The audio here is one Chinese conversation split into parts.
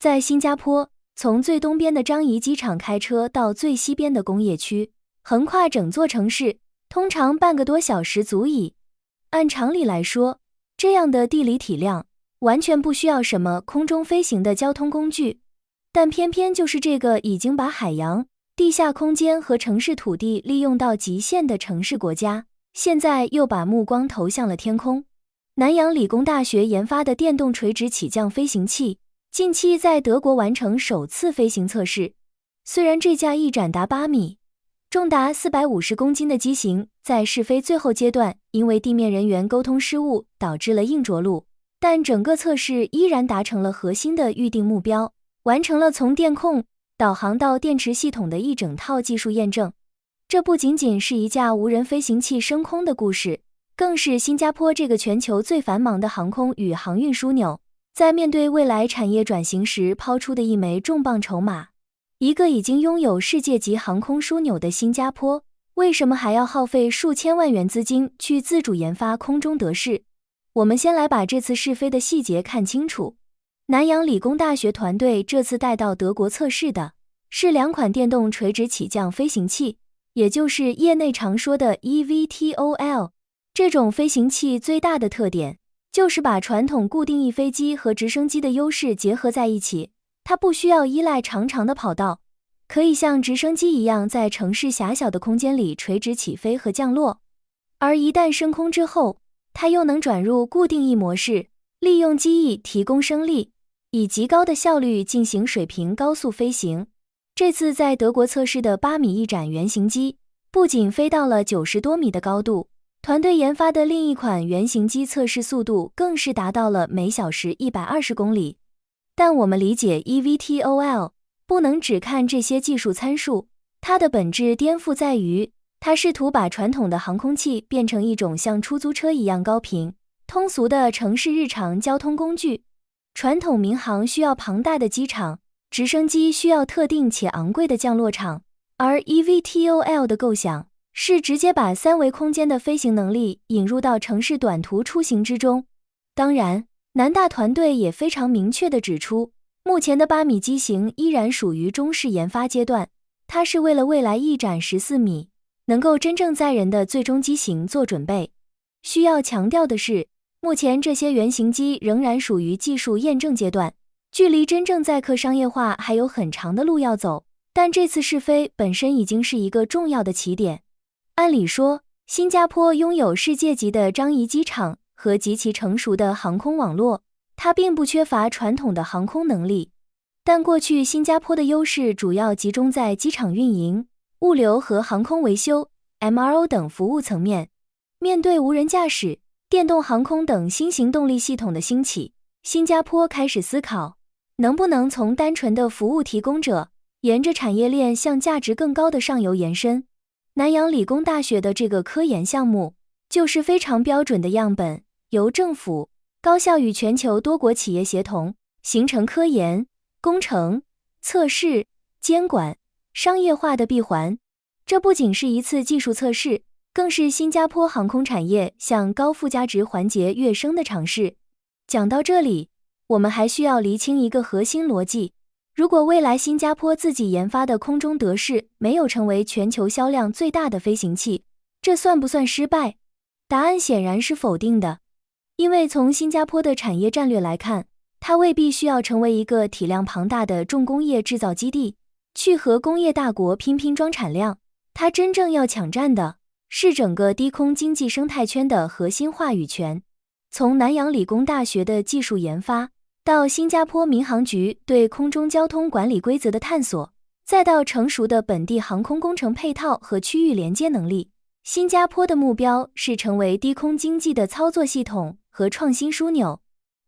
在新加坡，从最东边的樟宜机场开车到最西边的工业区，横跨整座城市，通常半个多小时足矣。按常理来说，这样的地理体量完全不需要什么空中飞行的交通工具，但偏偏就是这个已经把海洋、地下空间和城市土地利用到极限的城市国家，现在又把目光投向了天空。南洋理工大学研发的电动垂直起降飞行器，近期在德国完成首次飞行测试。虽然这架翼展达8米，重达450公斤的机型，在试飞最后阶段因为地面人员沟通失误导致了硬着陆，但整个测试依然达成了核心的预定目标，完成了从电控、导航到电池系统的一整套技术验证。这不仅仅是一架无人飞行器升空的故事，更是新加坡这个全球最繁忙的航空与航运枢纽，在面对未来产业转型时抛出的一枚重磅筹码。一个已经拥有世界级航空枢纽的新加坡，为什么还要耗费数千万元资金去自主研发空中德式？我们先来把这次试飞的细节看清楚。南洋理工大学团队这次带到德国测试的是2款电动垂直起降飞行器，也就是业内常说的 eVTOL。 这种飞行器最大的特点就是把传统固定翼飞机和直升机的优势结合在一起，它不需要依赖长长的跑道，可以像直升机一样在城市狭小的空间里垂直起飞和降落，而一旦升空之后，它又能转入固定翼模式，利用机翼提供升力，以极高的效率进行水平高速飞行。这次在德国测试的8米翼展原型机，不仅飞到了90多米的高度，团队研发的另一款原型机测试速度更是达到了每小时120公里。但我们理解 eVTOL 不能只看这些技术参数，它的本质颠覆在于，它试图把传统的航空器变成一种像出租车一样高频、通俗的城市日常交通工具。传统民航需要庞大的机场，直升机需要特定且昂贵的降落场，而 eVTOL 的构想是直接把3维空间的飞行能力引入到城市短途出行之中。当然，南大团队也非常明确地指出，目前的8米机型依然属于中试研发阶段，它是为了未来翼展14米，能够真正载人的最终机型做准备。需要强调的是，目前这些原型机仍然属于技术验证阶段，距离真正载客商业化还有很长的路要走，但这次试飞本身已经是一个重要的起点。按理说，新加坡拥有世界级的樟宜机场和极其成熟的航空网络，它并不缺乏传统的航空能力。但过去新加坡的优势主要集中在机场运营、物流和航空维修 MRO 等服务层面。面对无人驾驶、电动航空等新型动力系统的兴起，新加坡开始思考，能不能从单纯的服务提供者，沿着产业链向价值更高的上游延伸。南洋理工大学的这个科研项目，就是非常标准的样本，由政府、高校与全球多国企业协同，形成科研、工程、测试、监管、商业化的闭环。这不仅是一次技术测试，更是新加坡航空产业向高附加值环节跃升的尝试。讲到这里，我们还需要厘清一个核心逻辑。如果未来新加坡自己研发的空中德式没有成为全球销量最大的飞行器，这算不算失败？答案显然是否定的。因为从新加坡的产业战略来看，它未必需要成为一个体量庞大的重工业制造基地，去和工业大国拼装产量。它真正要抢占的是整个低空经济生态圈的核心话语权。从南洋理工大学的技术研发，到新加坡民航局对空中交通管理规则的探索，再到成熟的本地航空工程配套和区域连接能力，新加坡的目标是成为低空经济的操作系统和创新枢纽。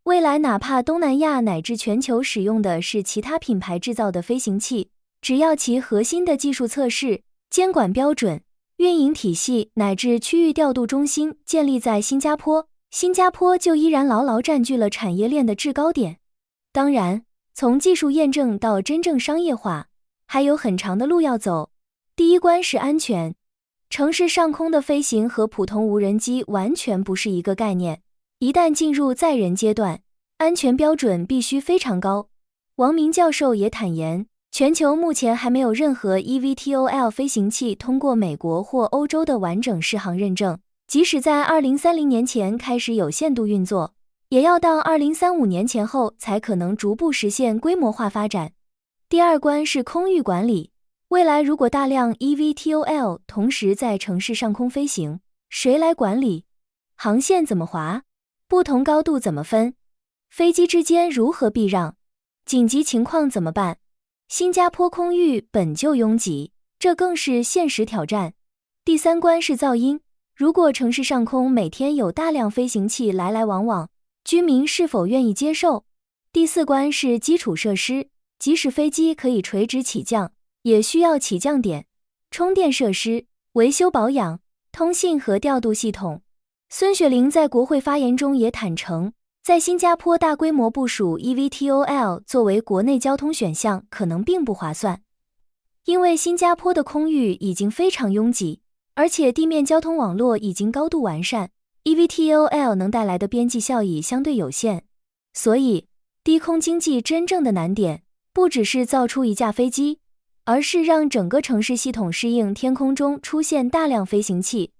未来哪怕东南亚乃至全球使用的是其他品牌制造的飞行器，只要其核心的技术测试、监管标准、运营体系乃至区域调度中心建立在新加坡，新加坡就依然牢牢占据了产业链的制高点。当然，从技术验证到真正商业化，还有很长的路要走。第一关是安全。城市上空的飞行和普通无人机完全不是一个概念，一旦进入载人阶段，安全标准必须非常高。王明教授也坦言，全球目前还没有任何 eVTOL 飞行器通过美国或欧洲的完整适航认证，即使在2030年前开始有限度运作，也要到2035年前后才可能逐步实现规模化发展。第二关是空域管理，未来如果大量 eVTOL 同时在城市上空飞行，谁来管理？航线怎么划？不同高度怎么分？飞机之间如何避让？紧急情况怎么办？新加坡空域本就拥挤，这更是现实挑战。第三关是噪音，如果城市上空每天有大量飞行器来来往往，居民是否愿意接受？第四关是基础设施，即使飞机可以垂直起降，也需要起降点、充电设施、维修保养、通信和调度系统。孙雪玲在国会发言中也坦诚，在新加坡大规模部署 eVTOL 作为国内交通选项可能并不划算，因为新加坡的空域已经非常拥挤，而且地面交通网络已经高度完善， eVTOL 能带来的边际效益相对有限。所以，低空经济真正的难点，不只是造出一架飞机，而是让整个城市系统适应天空中出现大量飞行器。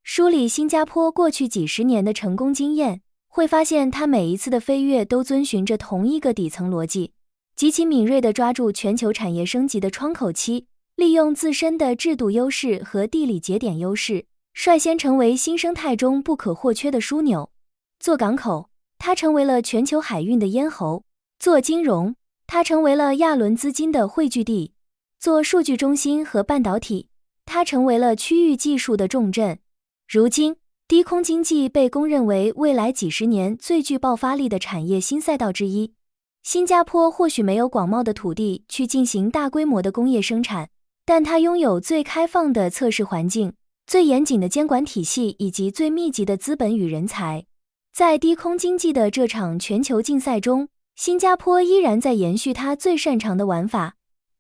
梳理新加坡过去几十年的成功经验，会发现它每一次的飞跃都遵循着同一个底层逻辑，极其敏锐地抓住全球产业升级的窗口期，利用自身的制度优势和地理节点优势，率先成为新生态中不可或缺的枢纽。做港口，它成为了全球海运的咽喉；做金融，它成为了亚轮资金的汇聚地；做数据中心和半导体，它成为了区域技术的重镇。如今，低空经济被公认为未来几十年最具爆发力的产业新赛道之一。新加坡或许没有广袤的土地去进行大规模的工业生产，但它拥有最开放的测试环境、最严谨的监管体系以及最密集的资本与人才。在低空经济的这场全球竞赛中，新加坡依然在延续它最擅长的玩法，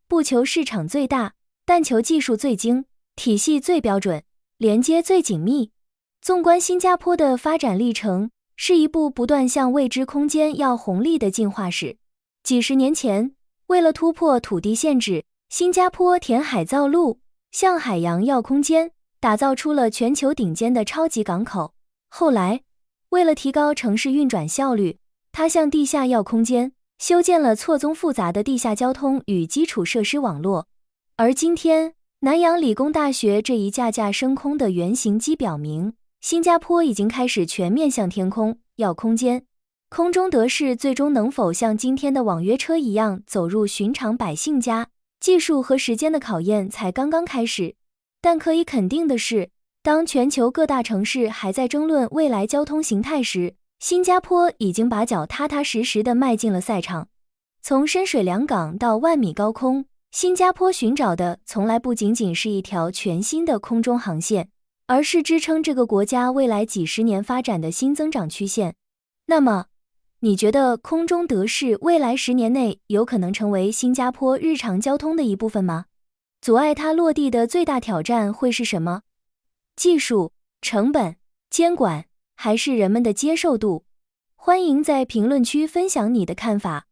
不求市场最大，但求技术最精，体系最标准，连接最紧密。纵观新加坡的发展历程，是一部不断向未知空间要红利的进化史。几十年前，为了突破土地限制，新加坡填海造陆，向海洋要空间，打造出了全球顶尖的超级港口。后来，为了提高城市运转效率，它向地下要空间，修建了错综复杂的地下交通与基础设施网络。而今天，南洋理工大学这一架架升空的原型机表明，新加坡已经开始全面向天空要空间。空中德式最终能否像今天的网约车一样走入寻常百姓家，技术和时间的考验才刚刚开始。但可以肯定的是，当全球各大城市还在争论未来交通形态时，新加坡已经把脚踏踏实实地迈进了赛场。从深水良港到万米高空，新加坡寻找的从来不仅仅是一条全新的空中航线，而是支撑这个国家未来几十年发展的新增长曲线。那么，你觉得空中德式未来10年内有可能成为新加坡日常交通的一部分吗？阻碍它落地的最大挑战会是什么？技术、成本、监管，还是人们的接受度？欢迎在评论区分享你的看法。